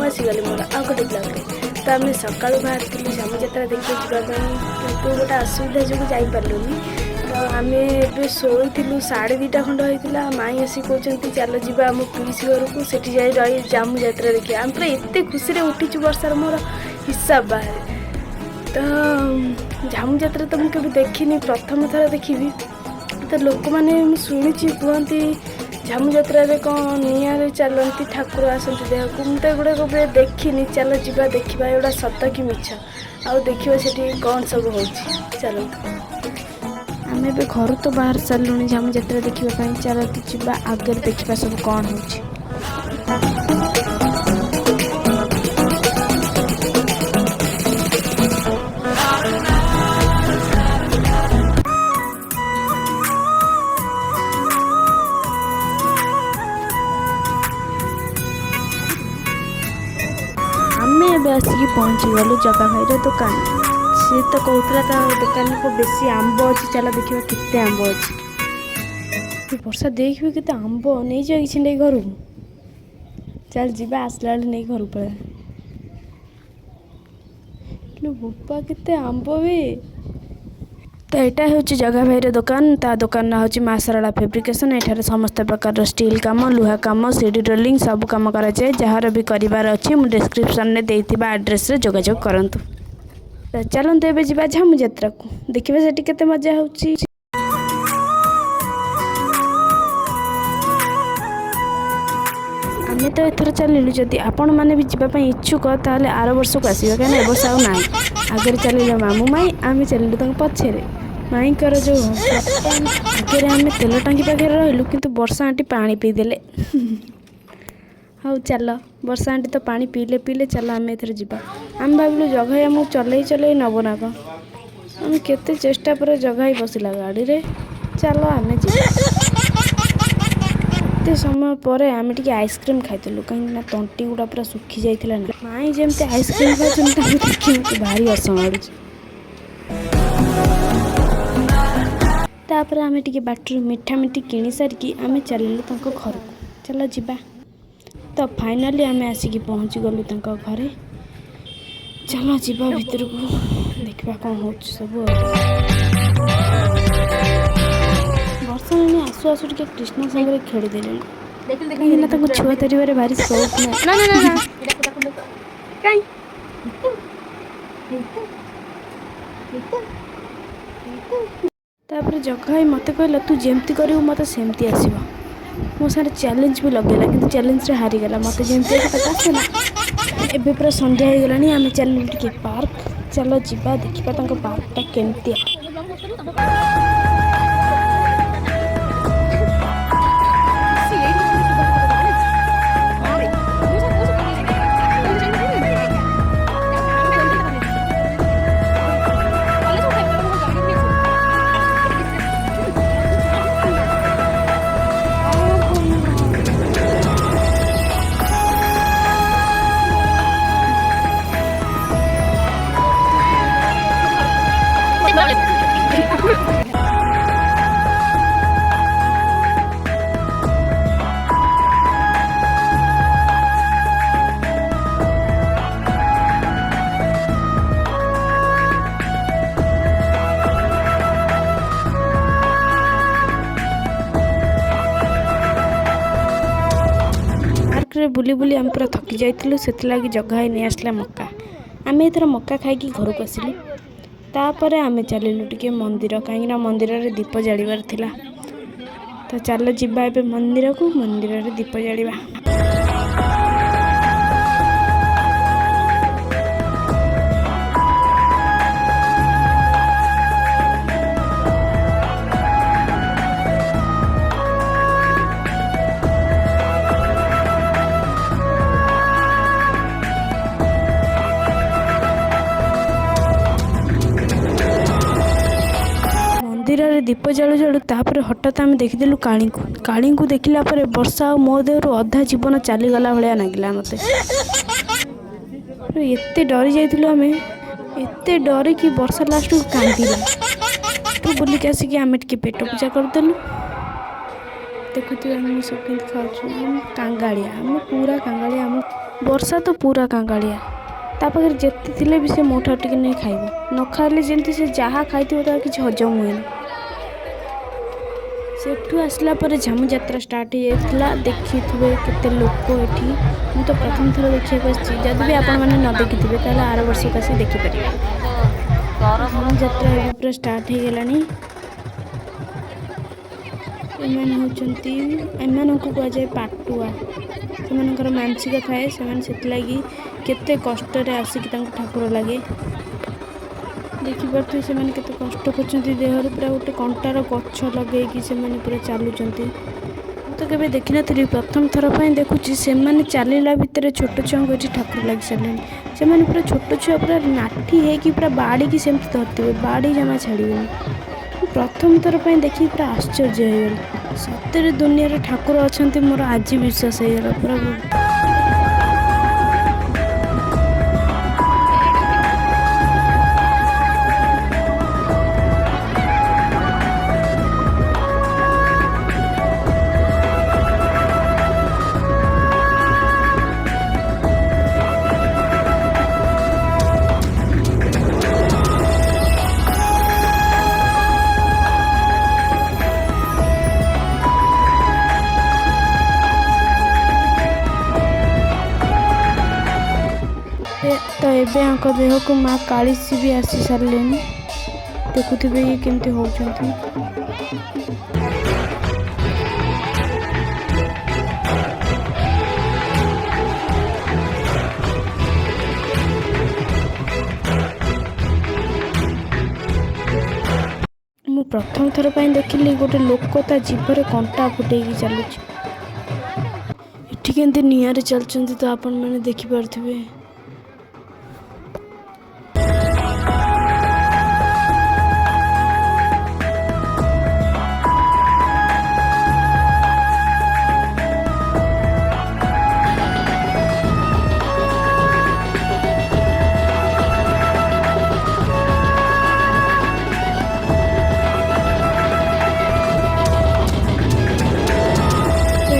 फसीगली मोर आउ गोटे ब्लग्रे। तो आम सका बाहर झमूजात्रा देखिए जावाई कि गोटे असुविधा जो जापारूनी। तो आम ए शोलू 2:30 खंड होता माई आसी कहते चल जा आम पिसी घर को सेठी जाए रही झमूजात्रा देखिए। आम पूरा एत खुशी उठीचु वर्षार मोर हिसाब बाहर। तो झमूजात्रा तो मुझे देखनी प्रथम थर देखी। तो लोक मैंने शुणी कहती झमूजात्रा कौन निआरे चलती ठाकुर आसती देह को मुझे गुड़ाक देखनी। चल जा देखा एगुड़ा सत कि मिछ आउ देखा से कौन सब हो। चलते आम ए घर तो बाहर सारूँ झमूजात्रा देखापी। चलते जा आगे देखा सब कौन हो। आसिक पहुँची गलु जगा भाईर दुकान। सी तो कहता दुकान को बेसी आंब अच्छी चल देखा केते आंब अच्छी। वर्षा देख भी केते आंब नहीं जा कि घर को चल जा आसला नहीं घर पड़ा बुपा केते आंब भी। तो यहाँ हूँ जगा भाईर दुकान। ता दुकान हूँ माँ सरला फेब्रिकेशन। एठार समस्त प्रकार स्टील कम लुहा कम सीडी रोलिंग सब कम कराए। जार भी करार अच्छी मुझे डिस्क्रिप्शन में देइथिबा एड्रेस रे जोगाजोग करंतु। तो चलते एवं जा झमूजात्रा को देखिए सेठी केते मजा होची। आम तो एथर चलू जदि आपण मैंने भी जावाई इच्छुक ताले आर वर्ष को आसवा कहीं वर्ष आउ ना आगे चल मामू माई आम चलू पछे माई जो आगे आम तेल टांगी पाखे रही कि वर्षा आंटी पानी पीदेले। हाँ चल वर्षा आंटी तो पानी पीले पीले चल आम एथर जा। आम भाविलु जगाई आमको चलई चलई नब ना कौन आम केते चेष्टा पर जगाई बसला गाड़ी रे। चल आम एते समय पर आम टे आइसक्रीम खाइलु कहीं तंटी गुड़ा पूरा सुखी जाइला ना। माई जमती आइसक्रीम खाई देखिए भारी हस मारूँ। तापर आम टे बाटर मिठा मिठी किणी सारिकी आम चलू घर को चल जा। तो फाइनाली आम आसिक पहुँची गलु घरे। चल जा भीतर को देखा कौन हो सब। वर्षा मैंने आसु आसु टे कृष्ण सागर खेलीदेले कहीं छुआ धरवे भारी शौक ना। तापर जगाई मत कहला तू जमती करू मत सेमती आसब। मो सारे चैलेंज भी लगेगा कि चैलेंज रे हारीगला मत जमती आसना। एबे पूरा संध्या हो गलानी आम चलू टे पार्क। चल जा देखा पार्कटा केमती। बुली बुली आम पूरा थकी जाइलु से जगाई नहीं आसला मक्का। आम एथर मक्का खाई घर को आसिलु। तापर आम चलू टे मंदिर कहीं मंदिर रे दीप जालिबार थिला। तो चल जा ए मंदिर को मंदिर रे दीप जालिबा। मंदिर रे दीप जालु जालु तापर हठात आम देखीदेलु काली को देखला पर वर्षा और मो देहरु अधा जीवन चलीगला भाया नागिला मत। एते डरी जाइलु आम एते डरे कि वर्षा लास्ट को कांदिला। तो बुलिक आसिक आम टे पेट पूजा करदेलु। देखुए आम सब खाऊ कांगाड़िया आम पूरा कांगाड़िया आम ବର୍ଷା ତ ପୁରା କାଙ୍ଗାଳିଆ। ତା ପାଖରେ ଯେତେ ଥିଲେ ବି ସେ ମୋ ଠାରୁ ଟିକେ ନେଇ ଖାଇବ, ନ ଖାଇଲେ ଯେମିତି ସେ ଯାହା ଖାଇଥିବ ତାର କିଛି ହଜମ ହୁଏନି। ସେଠୁ ଆସିଲା ପରେ ଝାମୁ ଯାତ୍ରା ଷ୍ଟାର୍ଟ ହେଇଯାଇଥିଲା। ଦେଖିଥିବେ କେତେ ଲୋକ ଏଠି। ମୁଁ ତ ପ୍ରଥମ ଥର ଦେଖିବାକୁ ଆସିଛି। ଯଦି ବି ଆପଣମାନେ ନ ଦେଖିଥିବେ ତାହେଲେ ଆର ବର୍ଷକୁ ଆସି ଦେଖିପାରିବେ। ଝାମୁ ଯାତ୍ରା ଏବେ ପୁରା ଷ୍ଟାର୍ଟ ହେଇଗଲାଣି। ଏମାନଙ୍କୁ କୁହାଯାଏ ପାଟୁଆ। ସେମାନଙ୍କର ମାନସିକ ଥାଏ, ସେମାନେ ସେଥିଲାଗି କେତେ କଷ୍ଟରେ ଆସିକି ତାଙ୍କୁ ଠାକୁର ଲାଗେ। ଦେଖିପାରୁଥିବେ ସେମାନେ କେତେ କଷ୍ଟ କରୁଛନ୍ତି। ଦେହରେ ପୁରା ଗୋଟେ କଣ୍ଟାର ଗଛ ଲଗେଇକି ସେମାନେ ପୁରା ଚାଲୁଛନ୍ତି। ମୁଁ ତ କେବେ ଦେଖିନଥିଲି, ପ୍ରଥମ ଥର ପାଇଁ ଦେଖୁଛି। ସେମାନେ ଚାଲିଲା ଭିତରେ ଛୋଟ ଛୁଆଙ୍କୁ ଏଠି ଠାକୁର ଲାଗି ସାରିଲେଣି। ସେମାନେ ପୁରା ଛୋଟ ଛୁଆ, ପୁରା ନାଠି ହେଇକି ପୁରା ବାଡ଼ିକି ସେମିତି ଧରିଥିବେ, ବାଡ଼ି ଜମା ଛାଡ଼ିବେନି। ପ୍ରଥମ ଥର ପାଇଁ ଦେଖିକି ପୁରା ଆଶ୍ଚର୍ଯ୍ୟ ହେଇଗଲି। ସତରେ ଦୁନିଆରେ ଠାକୁର ଅଛନ୍ତି, ମୋର ଆଜି ବିଶ୍ୱାସ ହେଇଗଲା ପୁରା। ତ ଏବେ ଆଙ୍କ ଦେହକୁ ମା କାଳିଶୀ ବି ଆସି ସାରିଲେଣି। ଦେଖୁଥିବେ ଇଏ କେମିତି ହେଉଛନ୍ତି। ମୁଁ ପ୍ରଥମ ଥର ପାଇଁ ଦେଖିଲି ଗୋଟେ ଲୋକ ତା ଜିଭରେ କଣ୍ଟା ଫୁଟେଇକି ଚାଲୁଛି। ଏଠି କେମିତି ନିଆଁରେ ଚାଲୁଛନ୍ତି ତ ଆପଣମାନେ ଦେଖିପାରୁଥିବେ।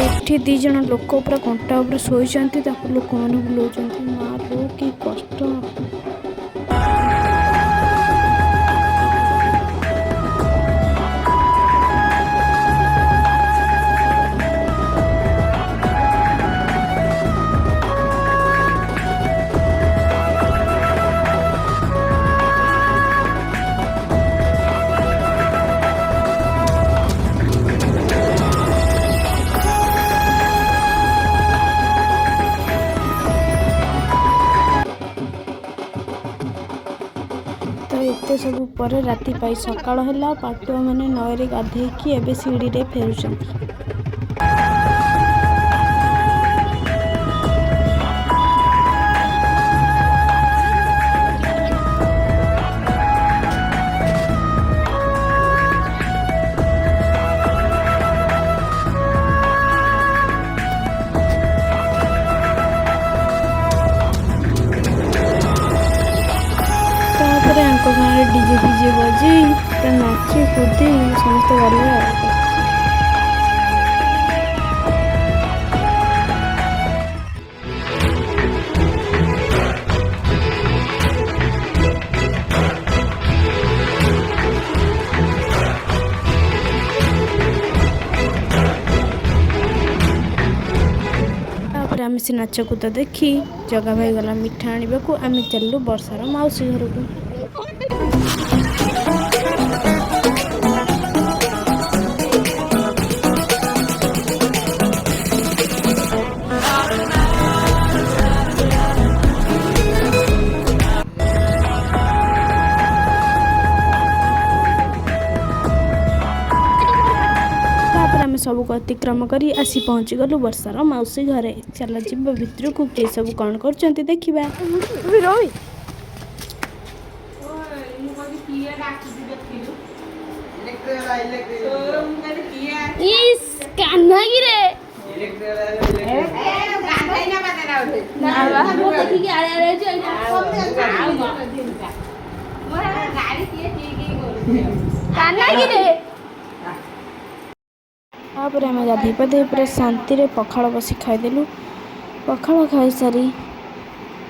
ଏଠି 2 ଜଣ ଲୋକ ପୁରା କଣ୍ଟା ଉପରେ ଶୋଇଛନ୍ତି, ତାକୁ ଲୋକମାନେ ବୁଲଉଛନ୍ତି। ମା ଲୋ କି କଷ୍ଟ। ତ ଏତେ ସବୁ ପରେ ରାତି ପାଇ ସକାଳ ହେଲା। ପାଟୁଆମାନେ ନଈରେ ଗାଧେଇକି ଏବେ ସିଡ଼ିରେ ଫେରୁଛନ୍ତି। ତାପରେ ଆଙ୍କ ଗାଁରେ ଡିଜେ ଫିଜେ ବଜେଇ ପୁରା ନାଚି କୁଦି ସମସ୍ତେ ଗଲେ ଆଉ। ତାପରେ ଆମେ ସେ ନାଚକୁଦ ଦେଖି ଜଗା ଭାଇ ଗଲା ମିଠା ଆଣିବାକୁ। ଆମେ ଚାଲିଲୁ ବର୍ଷାର ମାଉସୀ ଘରକୁ। ଆମେ ସବୁକୁ ଅତିକ୍ରମ କରି ଆସି ପହଞ୍ଚିଗଲୁ ବର୍ଷାର ମାଉସୀ ଘରେ। ଚାଲ ଯିବା ଭିତରକୁ, କିଏ ସବୁ କ'ଣ କରୁଛନ୍ତି ଦେଖିବା। ତାପରେ ଆମେ ଗାଧେଇ ପାଧେଇ ପୁରା ଶାନ୍ତିରେ ପଖାଳ ବସି ଖାଇଦେଲୁ। पखाଳ खाईसारी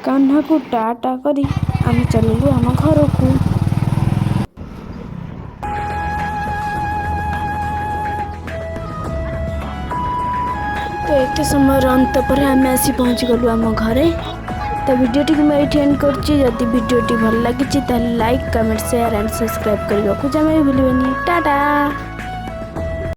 कान्हाକୁ टाटा करी आमे चलिलु आम घरକୁ। तो एत समय अंत पर आम आसी पहुँची गलु आम घरे। तो वीडियोटी मैं ये एंड करछि। जदि वीडियोटी भल लगी like comment share and subscribe करने को जमा भी भूलिबेनी। टाटा।